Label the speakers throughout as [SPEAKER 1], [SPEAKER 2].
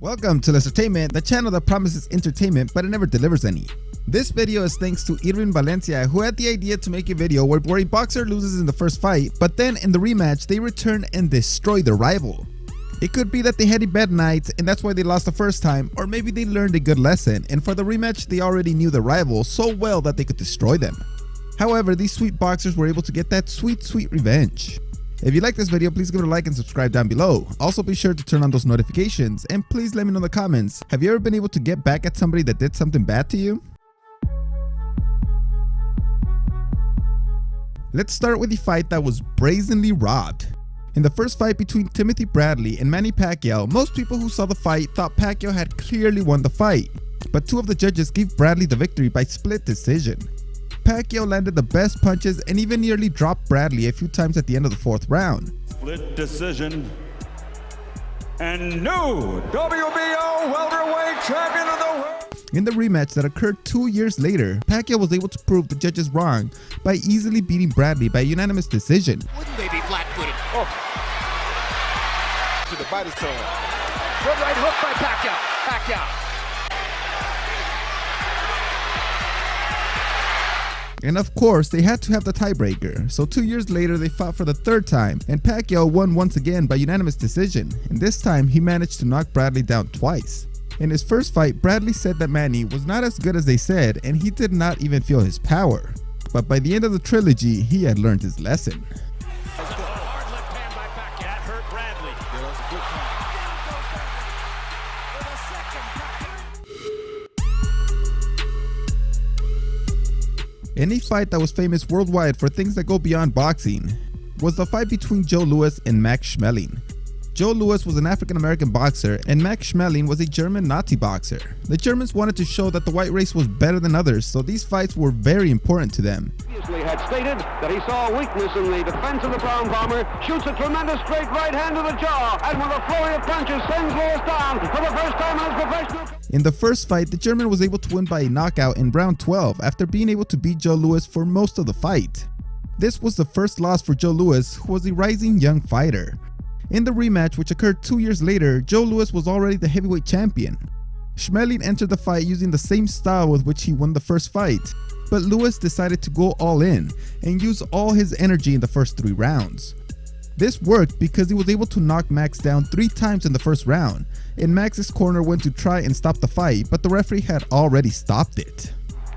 [SPEAKER 1] Welcome to Entertainment, the channel that promises entertainment but it never delivers any. This video is thanks to Irvin Valencia, who had the idea to make a video where a boxer loses in the first fight, but then in the rematch they return and destroy their rival. It could be that they had a bad night and that's why they lost the first time, or maybe they learned a good lesson and for the rematch they already knew the rival so well that they could destroy them. However, these sweet boxers were able to get that sweet revenge. If you like this video, please give it a like and subscribe down below. Also be sure to turn on those notifications and please let me know in the comments, have you ever been able to get back at somebody that did something bad to you? Let's start with the fight that was brazenly robbed. In the first fight between Timothy Bradley and Manny Pacquiao, most people who saw the fight thought Pacquiao had clearly won the fight, but two of the judges gave Bradley the victory by split decision. Pacquiao landed the best punches and even nearly dropped Bradley a few times at the end of the fourth round.
[SPEAKER 2] Split decision. And new WBO welterweight champion of the world.
[SPEAKER 1] In the rematch that occurred 2 years later, Pacquiao was able to prove the judges wrong by easily beating Bradley by unanimous decision.
[SPEAKER 3] Wouldn't they be flat-footed? Oh. To the body zone. Good right hook by Pacquiao.
[SPEAKER 1] And of course, they had to have the tiebreaker, so 2 years later they fought for the third time, and Pacquiao won once again by unanimous decision, and this time he managed to knock Bradley down twice. In his first fight, Bradley said that Manny was not as good as they said, and he did not even feel his power. But by the end of the trilogy, he had learned his lesson. Any fight that was famous worldwide for things that go beyond boxing was the fight between Joe Louis and Max Schmeling. Joe Louis was an African-American boxer and Max Schmeling was a German Nazi boxer. The Germans wanted to show that the white race was better than others, so these fights were very important to them.
[SPEAKER 4] Previously had stated that he saw weakness in the defense of the brown bomber, shoots a tremendous straight right hand to the jaw, and with a flurry of punches sends Louis down for the first time in his professional.
[SPEAKER 1] In the first fight, the German was able to win by a knockout in round 12 after being able to beat Joe Louis for most of the fight. This was the first loss for Joe Louis, who was a rising young fighter. In the rematch, which occurred 2 years later, Joe Louis was already the heavyweight champion. Schmeling entered the fight using the same style with which he won the first fight, but Louis decided to go all in and use all his energy in the first 3 rounds. This worked because he was able to knock Max down 3 times in the first round, and Max's corner went to try and stop the fight, but the referee had already stopped it.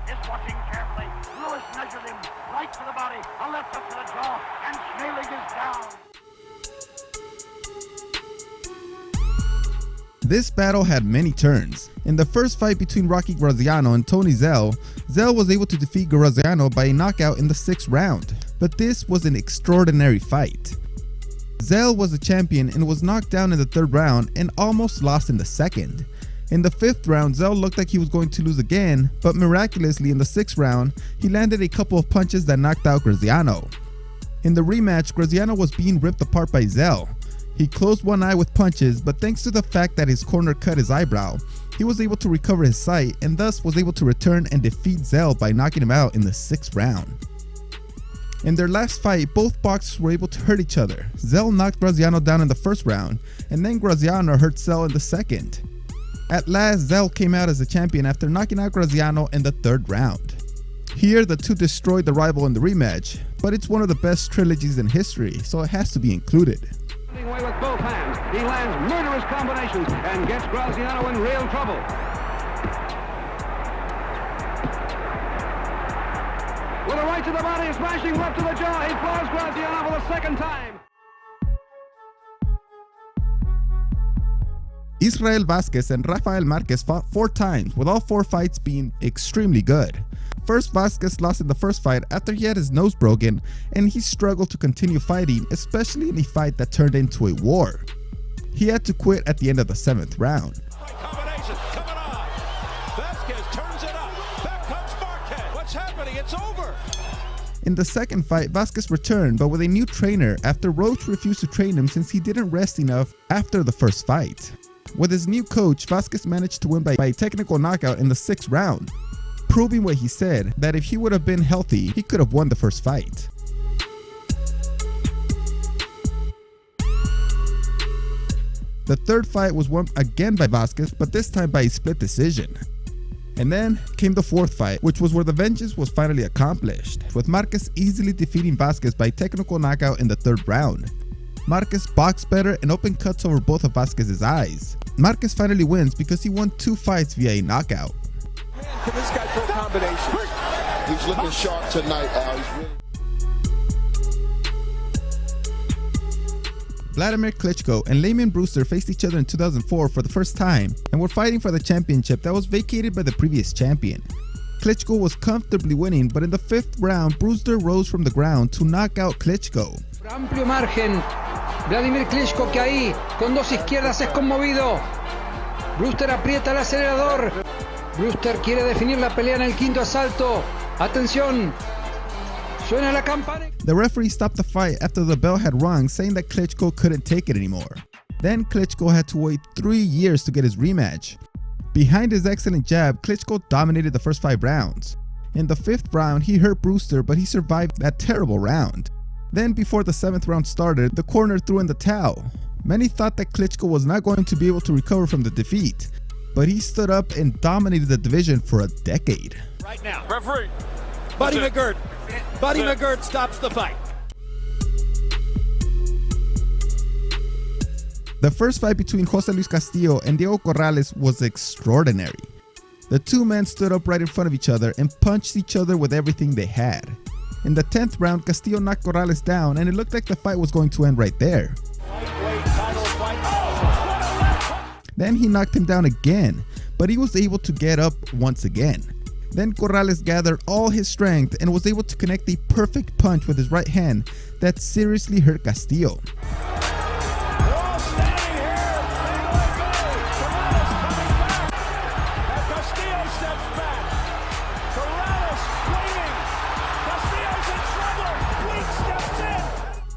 [SPEAKER 5] Just watching carefully, Louis measured him right to the body, a left hook to the jaw, and Schmeling is down.
[SPEAKER 1] This battle had many turns. In the first fight between Rocky Graziano and Tony Zell, Zell was able to defeat Graziano by a knockout in the 6th round, but this was an extraordinary fight. Zell was the champion and was knocked down in the 3rd round and almost lost in the 2nd. In the 5th round, Zell looked like he was going to lose again, but miraculously in the 6th round, he landed a couple of punches that knocked out Graziano. In the rematch, Graziano was being ripped apart by Zell. He closed one eye with punches, but thanks to the fact that his corner cut his eyebrow, he was able to recover his sight and thus was able to return and defeat Zell by knocking him out in the 6th round. In their last fight, both boxers were able to hurt each other. Zell knocked Graziano down in the 1st round, and then Graziano hurt Zell in the 2nd. At last, Zell came out as the champion after knocking out Graziano in the 3rd round. Here, the two destroyed the rival in the rematch, but it's one of the best trilogies in history, so it has to be included.
[SPEAKER 4] Away with both hands, he lands murderous combinations and gets Graziano in real trouble. With a right to the body, smashing left to the jaw, he floors Graziano for the 2nd time.
[SPEAKER 1] Israel Vasquez and Rafael Marquez fought 4 times, with all 4 fights being extremely good. First, Vasquez lost in the first fight after he had his nose broken, and he struggled to continue fighting, especially in a fight that turned into a war. He had to quit at the end of the 7th round.
[SPEAKER 6] Right combination coming on. Vasquez turns it up. Back comes Marquez. What's happening? It's over.
[SPEAKER 1] In the 2nd fight, Vasquez returned, but with a new trainer after Roach refused to train him since he didn't rest enough after the first fight. With his new coach, Vasquez managed to win by a technical knockout in the 6th round, proving what he said, that if he would have been healthy, he could have won the first fight. The The third fight was won again by Vasquez, but this time by a split decision. And then came the fourth fight, which was where the vengeance was finally accomplished, with Marquez easily defeating Vasquez by technical knockout in the third round. Marquez boxed better and opened cuts over both of Vasquez's eyes. Marquez finally wins because he won 2 fights via a knockout.
[SPEAKER 6] Man, can this guy throw combinations?
[SPEAKER 7] He's looking sharp tonight, Al. He's really...
[SPEAKER 1] Vladimir Klitschko and Layman Brewster faced each other in 2004 for the first time and were fighting for the championship that was vacated by the previous champion. Klitschko was comfortably winning, but in the 5th round, Brewster rose from the ground to knock out Klitschko.
[SPEAKER 8] Por amplio margen, Vladimir Klitschko que ahí, con 2 izquierdas es conmovido. Brewster aprieta el acelerador. Brewster quiere definir la pelea en el 5º asalto. Atención. Suena la campana.
[SPEAKER 1] The referee stopped the fight after the bell had rung, saying that Klitschko couldn't take it anymore. Then Klitschko had to wait 3 years to get his rematch. Behind his excellent jab, Klitschko dominated the first 5 rounds. In the 5th round, he hurt Brewster, but he survived that terrible round. Then before the 7th round started, the corner threw in the towel. Many thought that Klitschko was not going to be able to recover from the defeat, but he stood up and dominated the division for a decade.
[SPEAKER 6] Right now, referee. Buddy McGirt. Buddy McGirt stops the fight.
[SPEAKER 1] The first fight between Jose Luis Castillo and Diego Corrales was extraordinary. The two men stood up right in front of each other and punched each other with everything they had. In the 10th round, Castillo knocked Corrales down and it looked like the fight was going to end right there. Then he knocked him down again, but he was able to get up once again. Then Corrales gathered all his strength and was able to connect a perfect punch with his right hand that seriously hurt Castillo.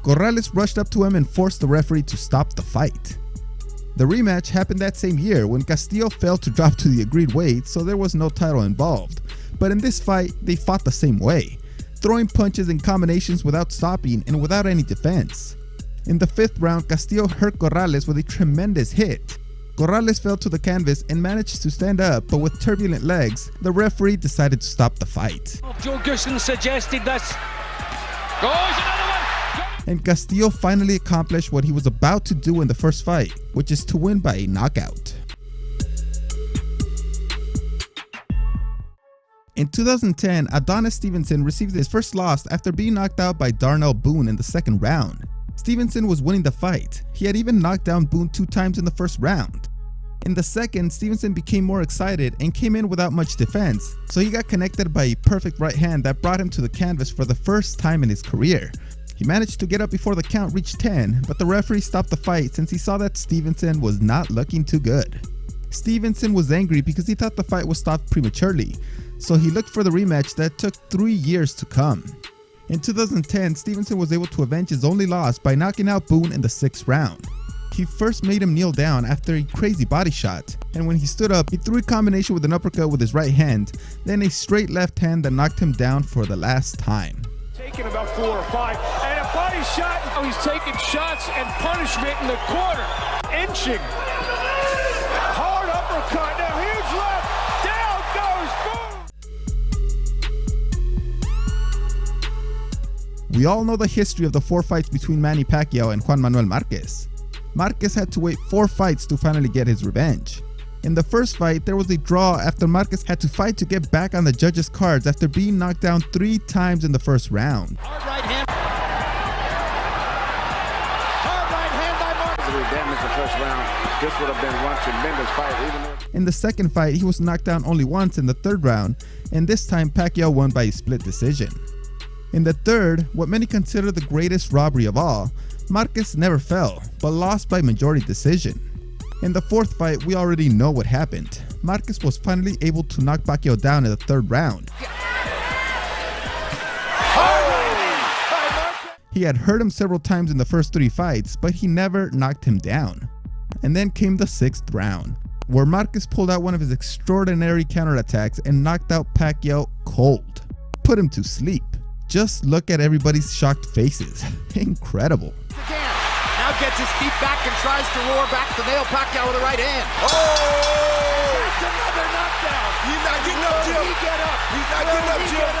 [SPEAKER 1] Corrales rushed up to him and forced the referee to stop the fight. The rematch happened that same year when Castillo failed to drop to the agreed weight, so there was no title involved. But in this fight, they fought the same way, throwing punches and combinations without stopping and without any defense. In the 5th round, Castillo hurt Corrales with a tremendous hit. Corrales fell to the canvas and managed to stand up, but with turbulent legs, the referee decided to stop the fight.
[SPEAKER 8] Joe Goosen suggested this. Goes another one.
[SPEAKER 1] And Castillo finally accomplished what he was about to do in the first fight, which is to win by a knockout. In 2010, Adonis Stevenson received his first loss after being knocked out by Darnell Boone in the 2nd round. Stevenson was winning the fight. He had even knocked down Boone 2 times in the 1st round. In the 2nd, Stevenson became more excited and came in without much defense, so he got connected by a perfect right hand that brought him to the canvas for the first time in his career. He managed to get up before the count reached 10, but the referee stopped the fight since he saw that Stevenson was not looking too good. Stevenson was angry because he thought the fight was stopped prematurely, so he looked for the rematch that took 3 years to come. In 2010, Stevenson was able to avenge his only loss by knocking out Boone in the 6th round. He first made him kneel down after a crazy body shot, and when he stood up, he threw a combination with an uppercut with his right hand, then a straight left hand that knocked him down for the last time.
[SPEAKER 6] Taking about 4 or 5, and a body shot. Oh, he's taking shots and punishment in the corner. Inching. Hard uppercut. Now huge left. Down goes Boone.
[SPEAKER 1] We all know the history of the 4 fights between Manny Pacquiao and Juan Manuel Marquez. Marquez had to wait 4 fights to finally get his revenge. In the first fight, there was a draw after Marquez had to fight to get back on the judges' cards after being knocked down 3 times in the first round.
[SPEAKER 6] Hard right hand. Hard right hand by Marquez.
[SPEAKER 4] Damage the first round. This would have been one tremendous fight.
[SPEAKER 1] In the second fight, he was knocked down only once in the 3rd round, and this time Pacquiao won by a split decision. In the 3rd, what many consider the greatest robbery of all, Marquez never fell, but lost by majority decision. In the 4th fight, we already know what happened. Marquez was finally able to knock Pacquiao down in the 3rd round. He had hurt him several times in the first 3 fights, but he never knocked him down. And then came the 6th round, where Marquez pulled out one of his extraordinary counterattacks and knocked out Pacquiao cold. Put him to sleep. Just look at everybody's shocked faces. Incredible.
[SPEAKER 3] Again. Now now gets his feet back and tries to roar back to nail Pacquiao with a right hand.
[SPEAKER 7] Oh!
[SPEAKER 3] That's another knockdown.
[SPEAKER 7] He's not getting up, Jim.
[SPEAKER 3] He get up.
[SPEAKER 7] He's not getting up, Jim.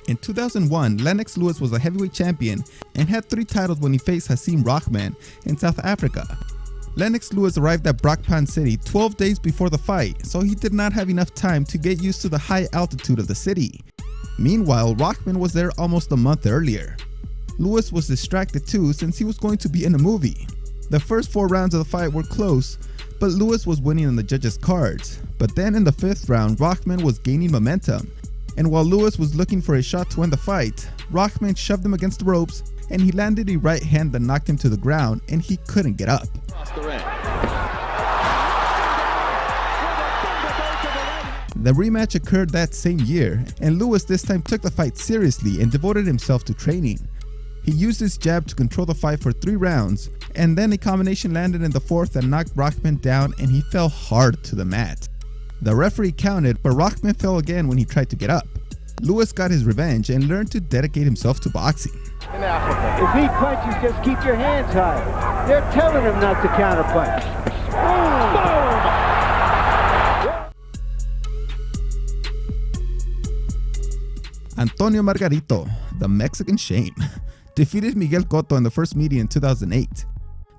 [SPEAKER 1] In 2001, Lennox Lewis was a heavyweight champion and had 3 titles when he faced Rahman in South Africa. Lennox Lewis arrived at Brakpan City 12 days before the fight, so he did not have enough time to get used to the high altitude of the city. Meanwhile, Rahman was there almost a month earlier. Lewis was distracted too since he was going to be in a movie. The first 4 rounds of the fight were close, but Lewis was winning on the judges' cards. But then in the 5th round, Rahman was gaining momentum, and while Lewis was looking for a shot to win the fight, Rahman shoved him against the ropes and he landed a right hand that knocked him to the ground and he couldn't get up. The rematch occurred that same year, and Lewis this time took the fight seriously and devoted himself to training. He used his jab to control the fight for 3 rounds, and then a combination landed in the 4th that knocked Rahman down and he fell hard to the mat. The referee counted, but Rahman fell again when he tried to get up. Lewis got his revenge and learned to dedicate himself to boxing.
[SPEAKER 9] In Africa, if he punches, just keep your hands high. They're telling him not to counterpunch. Boom!
[SPEAKER 1] Antonio Margarito, the Mexican Shame, defeated Miguel Cotto in the first meeting in 2008.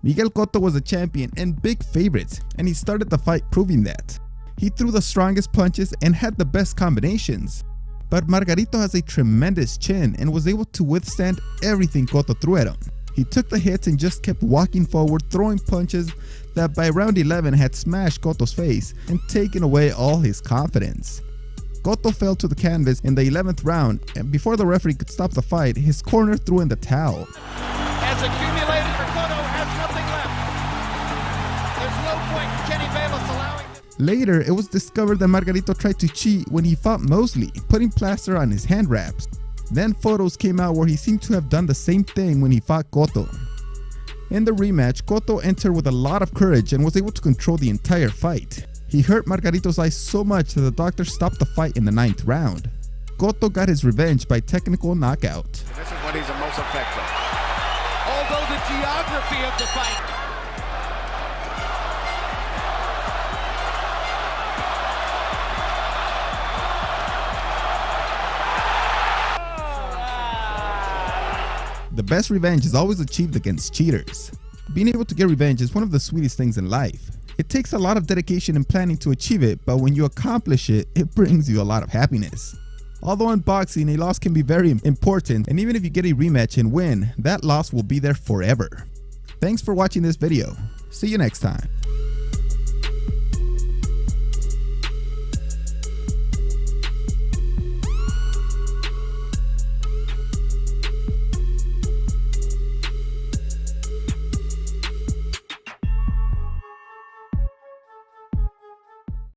[SPEAKER 1] Miguel Cotto was a champion and big favorite, and he started the fight proving that. He threw the strongest punches and had the best combinations. But Margarito has a tremendous chin and was able to withstand everything Cotto threw at him. He took the hits and just kept walking forward, throwing punches that by round 11 had smashed Cotto's face and taken away all his confidence. Cotto fell to the canvas in the 11th round, and before the referee could stop the fight, his corner threw in the towel.
[SPEAKER 3] Has accumulated for Cotto, has nothing left. There's no point in Kenny Bayless allowing this.
[SPEAKER 1] Later, it was discovered that Margarito tried to cheat when he fought Mosley, putting plaster on his hand wraps. Then photos came out where he seemed to have done the same thing when he fought Cotto. In the rematch, Cotto entered with a lot of courage and was able to control the entire fight. He hurt Margarito's eyes so much that the doctor stopped the fight in the 9th round. Cotto got his revenge by technical knockout.
[SPEAKER 3] This is when he's the most effective. Although the geography of the fight.
[SPEAKER 1] The best revenge is always achieved against cheaters. Being able to get revenge is one of the sweetest things in life. It takes a lot of dedication and planning to achieve it, but when you accomplish it, it brings you a lot of happiness. Although in boxing, a loss can be very important, and even if you get a rematch and win, that loss will be there forever. Thanks for watching this video. See you next time.